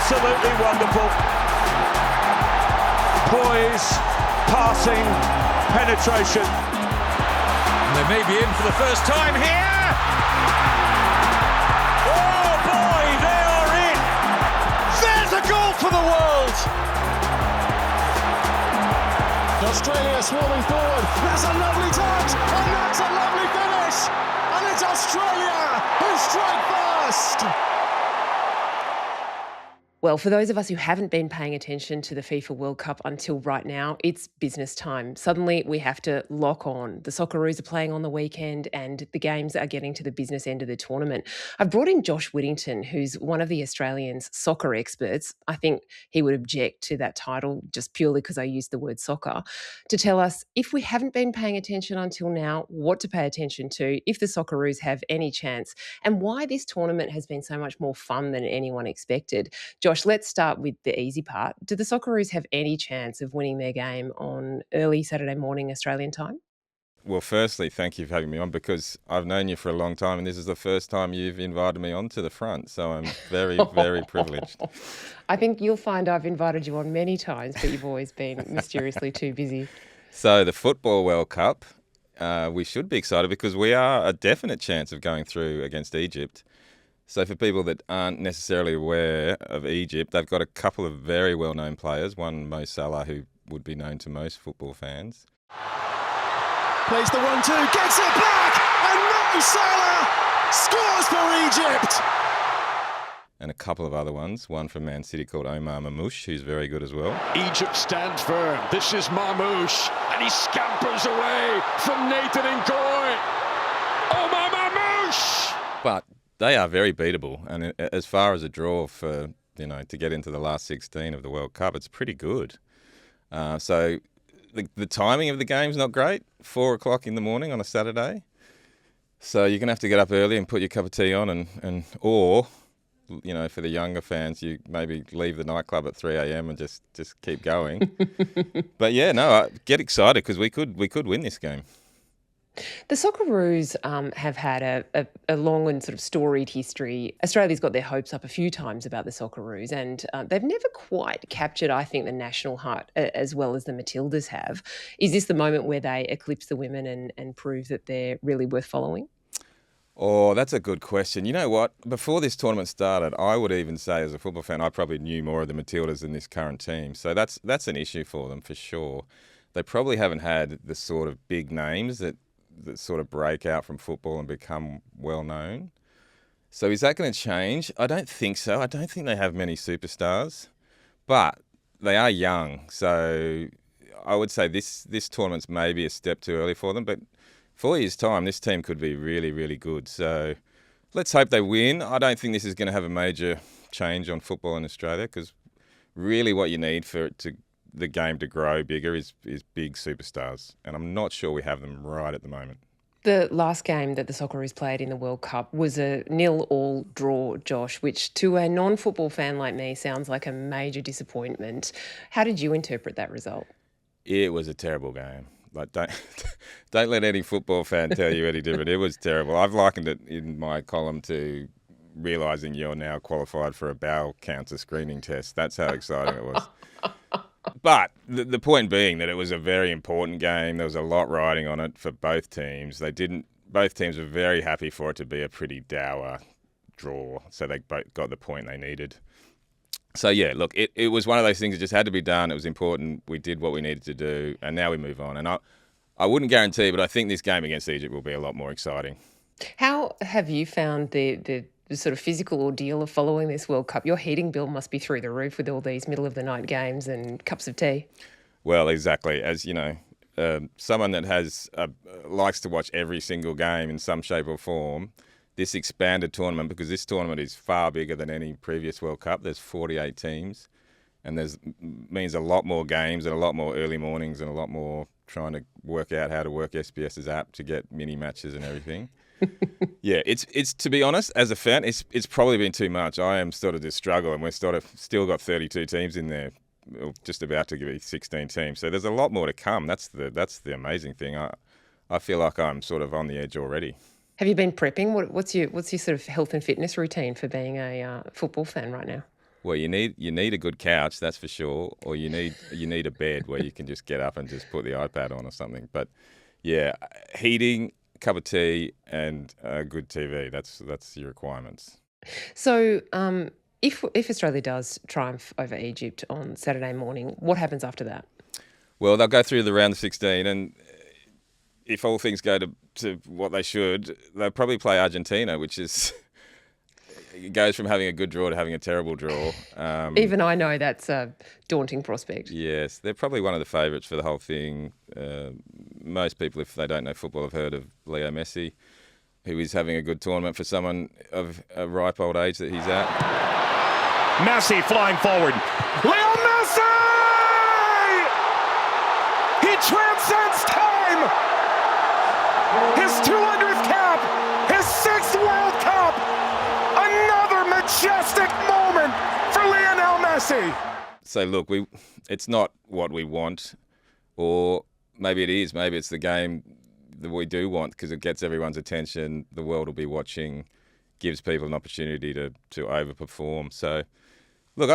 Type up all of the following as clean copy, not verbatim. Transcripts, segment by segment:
Absolutely wonderful. Poise, passing, penetration. And they may be in for the first time here. Oh boy, they are in. There's a goal for the world. Australia swarming forward. That's a lovely touch, and that's a lovely finish. And it's Australia who strike first. Well, for those of us who haven't been paying attention to the FIFA World Cup until right now, it's business time. Suddenly we have to lock on. The Socceroos are playing on the weekend and the games are getting to the business end of the tournament. I've brought in Josh Whittington, who's one of the Australians' soccer experts. I think he would object to that title just purely because I used the word soccer, to tell us, if we haven't been paying attention until now, what to pay attention to, if the Socceroos have any chance, and why this tournament has been so much more fun than anyone expected. Josh, let's start with the easy part. Do the Socceroos have any chance of winning their game on early Saturday morning Australian time? Well, firstly, thank you for having me on, because I've known you for a long time and this is the first time you've invited me onto the front. So I'm very, very privileged. I think you'll find I've invited you on many times, but you've always been mysteriously too busy. So the Football World Cup, we should be excited because we are a definite chance of going through against Egypt. So for people that aren't necessarily aware of Egypt, they've got a couple of very well-known players. One, Mo Salah, who would be known to most football fans. Plays the 1-2, gets it back, and Mo Salah scores for Egypt. And a couple of other ones. One from Man City called Omar Mamouche, who's very good as well. Egypt stand firm. This is Mamouche, and he scampers away from Nathan Ngoy. Omar Mamouche! But they are very beatable, and as far as a draw for, to get into the last 16 of the World Cup, it's pretty good. So the timing of the game's not great, 4 o'clock in the morning on a Saturday. So you're going to have to get up early and put your cup of tea on, or for the younger fans, you maybe leave the nightclub at 3 a.m. and just keep going. But yeah, no, get excited because we could win this game. The Socceroos have had a long and sort of storied history. Australia's got their hopes up a few times about the Socceroos, and they've never quite captured, I think, the national heart as well as the Matildas have. Is this the moment where they eclipse the women and prove that they're really worth following? Oh, that's a good question. You know what? Before this tournament started, I would even say as a football fan, I probably knew more of the Matildas than this current team. So that's an issue for them for sure. They probably haven't had the sort of big names that sort of break out from football and become well known. So is that going to change? I don't think so. I don't think they have many superstars, but they are young. So I would say this tournament's maybe a step too early for them, but 4 years' time, this team could be really, really good. So let's hope they win. I don't think this is going to have a major change on football in Australia, because really what you need for the game to grow bigger is big superstars, and I'm not sure we have them right at the moment. The last game that the Socceroos played in the World Cup was a 0-0 draw, Josh, which to a non-football fan like me sounds like a major disappointment. How did you interpret that result? It was a terrible game. Like, don't let any football fan tell you any different. It was terrible. I've likened it in my column to realising you're now qualified for a bowel cancer screening test. That's how exciting it was. But the point being that it was a very important game. There was a lot riding on it for both teams. Both teams were very happy for it to be a pretty dour draw, so they both got the point they needed. So yeah, look, it was one of those things that just had to be done. It was important. We did what we needed to do, and now we move on. And I wouldn't guarantee, but I think this game against Egypt will be a lot more exciting. How have you found the sort of physical ordeal of following this World Cup? Your heating bill must be through the roof with all these middle-of-the-night games and cups of tea. Well, exactly. As you know, someone that likes to watch every single game in some shape or form, this expanded tournament, because this tournament is far bigger than any previous World Cup. There's 48 teams, and means a lot more games and a lot more early mornings and a lot more trying to work out how to work SBS's app to get mini matches and everything. Yeah, it's to be honest, as a fan, it's probably been too much. I am sort of just struggling. We're sort of still got 32 teams in there, just about to give it 16 teams. So there's a lot more to come. That's the amazing thing. I feel like I'm sort of on the edge already. Have you been prepping? What's your sort of health and fitness routine for being a football fan right now? Well, you need a good couch, that's for sure, or you need a bed where you can just get up and just put the iPad on or something. But yeah, heating, cup of tea, and a good TV. That's your requirements. So, if Australia does triumph over Egypt on Saturday morning, what happens after that? Well, they'll go through the round of 16, and if all things go to what they should, they'll probably play Argentina, which is it goes from having a good draw to having a terrible draw. Even I know that's a daunting prospect. Yes, they're probably one of the favourites for the whole thing. Most people, if they don't know football, have heard of Leo Messi, who is having a good tournament for someone of a ripe old age that he's at. Messi flying forward. Leo Messi! He transcends time! His 200th cap! His 6th World Cup! Another majestic moment for Lionel Messi! So look, it's not what we want, or maybe it is. Maybe it's the game that we do want because it gets everyone's attention. The world will be watching, gives people an opportunity to overperform. So, look,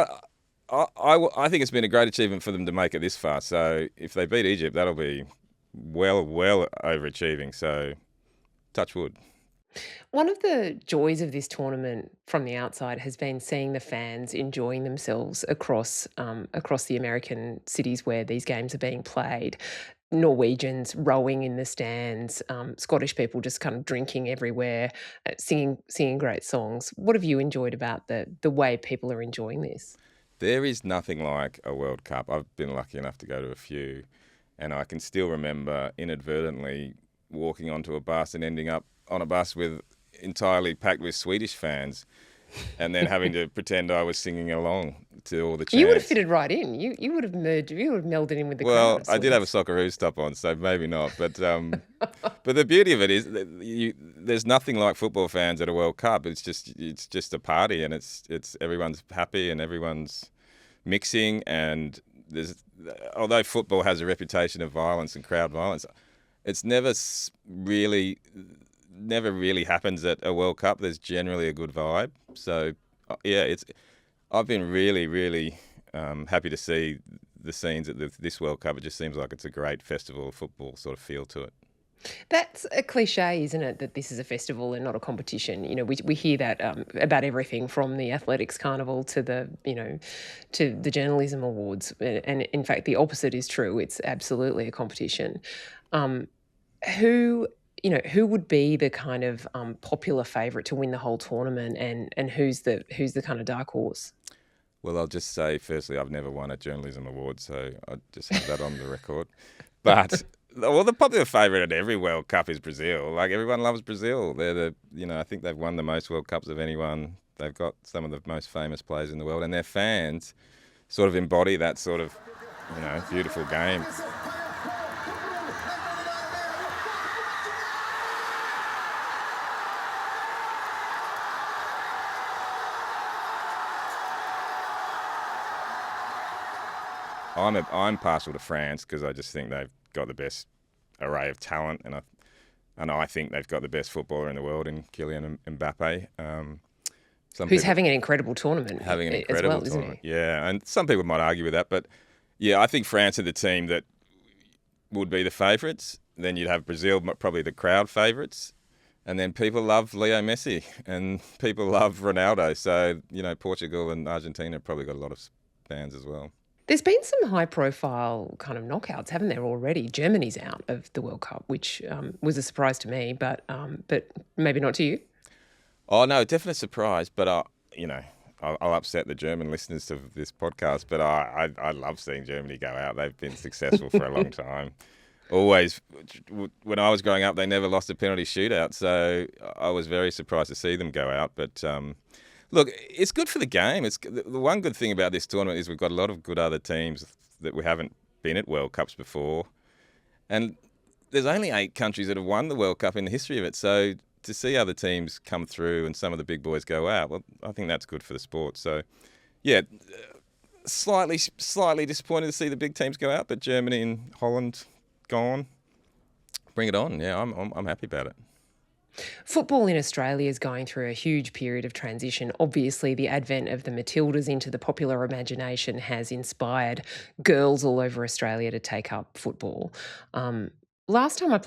I think it's been a great achievement for them to make it this far. So if they beat Egypt, that'll be well overachieving. So touch wood. One of the joys of this tournament from the outside has been seeing the fans enjoying themselves across the American cities where these games are being played. Norwegians rowing in the stands, Scottish people just kind of drinking everywhere, singing great songs. What have you enjoyed about the way people are enjoying this? There is nothing like a World Cup. I've been lucky enough to go to a few, and I can still remember inadvertently walking onto a bus and ending up on a bus entirely packed with Swedish fans, and then having to pretend I was singing along to all the chants. You would have fitted right in. You would have melded in with the crowd. Well, I did have a Socceroos top on, so maybe not. But but the beauty of it is that there's nothing like football fans at a World Cup. It's just a party, and it's everyone's happy and everyone's mixing. And although football has a reputation of violence and crowd violence, it's never really happens at a World Cup. There's generally a good vibe. So yeah, I've been really, really happy to see the scenes at this World Cup. It just seems like it's a great festival of football sort of feel to it. That's a cliche, isn't it, that this is a festival and not a competition? You know, we hear that about everything from the athletics carnival to the journalism awards. And in fact, the opposite is true. It's absolutely a competition. Who would be the kind of popular favourite to win the whole tournament, and who's the kind of dark horse? Well, I'll just say, firstly, I've never won a journalism award, so I just have that on the record. But the popular favourite at every World Cup is Brazil. Like, everyone loves Brazil. They're I think they've won the most World Cups of anyone. They've got some of the most famous players in the world, and their fans sort of embody that sort of, beautiful game. I'm partial to France because I just think they've got the best array of talent, and I think they've got the best footballer in the world in Kylian Mbappe. Who's having an incredible tournament as well, isn't he? Yeah, and some people might argue with that, but yeah, I think France are the team that would be the favourites. Then you'd have Brazil, probably the crowd favourites, and then people love Leo Messi and people love Ronaldo. So Portugal and Argentina have probably got a lot of fans as well. There's been some high-profile kind of knockouts, haven't there, already? Germany's out of the World Cup, which was a surprise to me, but maybe not to you. Oh no, definite surprise. But I'll upset the German listeners of this podcast. But I love seeing Germany go out. They've been successful for a long time. Always, when I was growing up, they never lost a penalty shootout. So I was very surprised to see them go out. But look, it's good for the game. The one good thing about this tournament is we've got a lot of good other teams that we haven't been at World Cups before. And there's only 8 countries that have won the World Cup in the history of it. So to see other teams come through and some of the big boys go out, well, I think that's good for the sport. So, yeah, slightly disappointed to see the big teams go out, but Germany and Holland gone. Bring it on. Yeah, I'm happy about it. Football in Australia is going through a huge period of transition. Obviously, the advent of the Matildas into the popular imagination has inspired girls all over Australia to take up football. Um, Last time I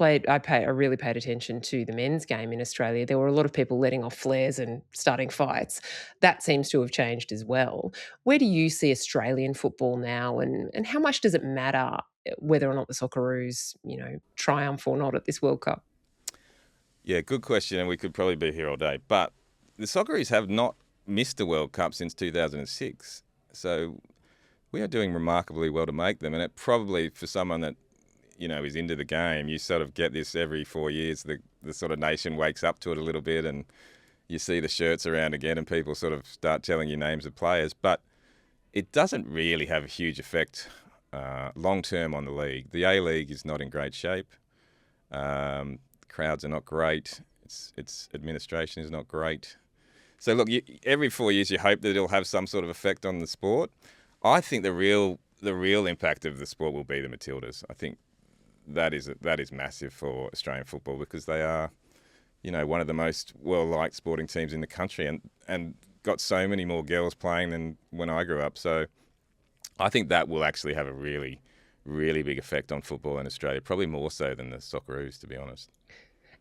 really paid attention to the men's game in Australia. There were a lot of people letting off flares and starting fights. That seems to have changed as well. Where do you see Australian football now, and how much does it matter whether or not the Socceroos, triumph or not at this World Cup? Yeah, good question, and we could probably be here all day. But the Socceroos have not missed a World Cup since 2006. So we are doing remarkably well to make them. And it probably, for someone that, is into the game, you sort of get this every 4 years. The sort of nation wakes up to it a little bit, and you see the shirts around again, and people sort of start telling you names of players. But it doesn't really have a huge effect long-term on the league. The A-League is not in great shape. Crowds are not great. Its administration is not great. So look, every 4 years you hope that it'll have some sort of effect on the sport. I think the real impact of the sport will be the Matildas. I think that is massive for Australian football, because they are, one of the most well-liked sporting teams in the country, and got so many more girls playing than when I grew up. So I think that will actually have a really, really big effect on football in Australia, probably more so than the Socceroos, to be honest.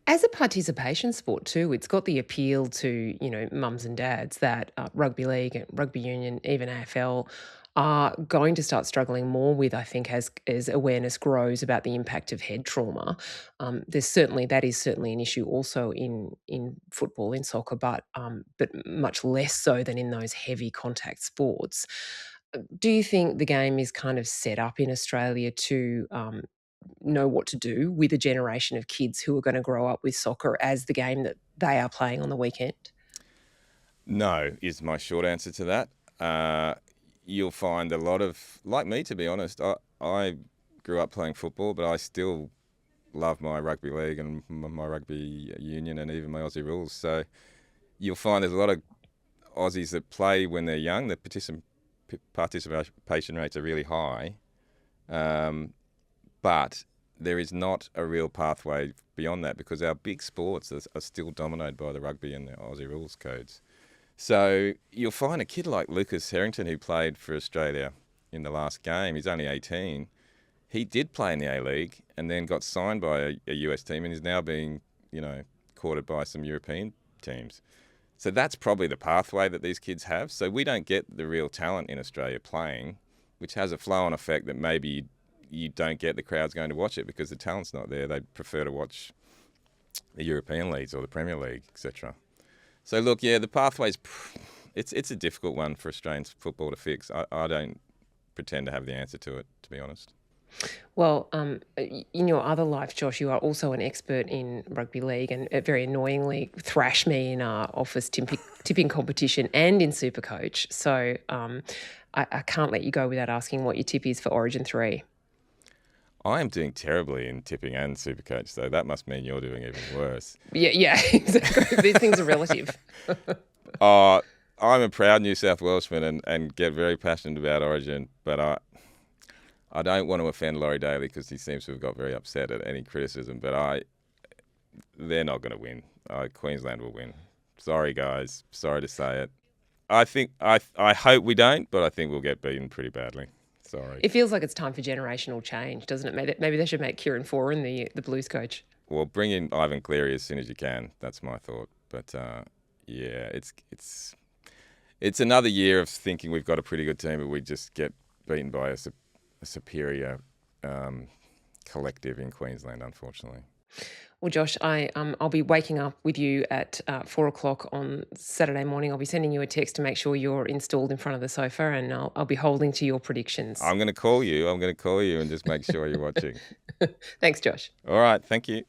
As a participation sport too, it's got the appeal to, mums and dads that rugby league and rugby union, even AFL, are going to start struggling more with, I think, as awareness grows about the impact of head trauma. That is certainly an issue also in football, in soccer, but much less so than in those heavy contact sports. Do you think the game is kind of set up in Australia to know what to do with a generation of kids who are going to grow up with soccer as the game that they are playing on the weekend? No, is my short answer to that. You'll find a lot of, like me, to be honest, I grew up playing football, but I still love my rugby league and my rugby union and even my Aussie Rules. So you'll find there's a lot of Aussies that play when they're young. The participation rates are really high. But there is not a real pathway beyond that, because our big sports are still dominated by the rugby and the Aussie Rules codes. So you'll find a kid like Lucas Harrington, who played for Australia in the last game. He's only 18. He did play in the A-League and then got signed by a US team and is now being, courted by some European teams. So that's probably the pathway that these kids have. So we don't get the real talent in Australia playing, which has a flow-on effect that maybe you don't get the crowds going to watch it because the talent's not there. They'd prefer to watch the European leagues or the Premier League, etc. So look, yeah, the pathway's it's a difficult one for Australian football to fix. I don't pretend to have the answer to it, to be honest. Well, in your other life, Josh, you are also an expert in rugby league and very annoyingly thrash me in our office tipping competition and in Supercoach. So I can't let you go without asking what your tip is for Origin 3. I am doing terribly in tipping and Supercoach, so that must mean you're doing even worse. Yeah, exactly. These things are relative. I'm a proud New South Welshman and get very passionate about Origin, but I don't want to offend Laurie Daly because he seems to have got very upset at any criticism, but they're not going to win. Queensland will win. Sorry, guys. Sorry to say it. I hope we don't, but I think we'll get beaten pretty badly. Sorry. It feels like it's time for generational change, doesn't it? Maybe they should make Kieran Foran the Blues coach. Well, bring in Ivan Cleary as soon as you can. That's my thought. But yeah, it's another year of thinking we've got a pretty good team, but we just get beaten by a superior collective in Queensland, unfortunately. Well, Josh, I'll be waking up with you at 4 o'clock on Saturday morning. I'll be sending you a text to make sure you're installed in front of the sofa, and I'll be holding to your predictions. I'm going to call you and just make sure you're watching. Thanks, Josh. All right. Thank you.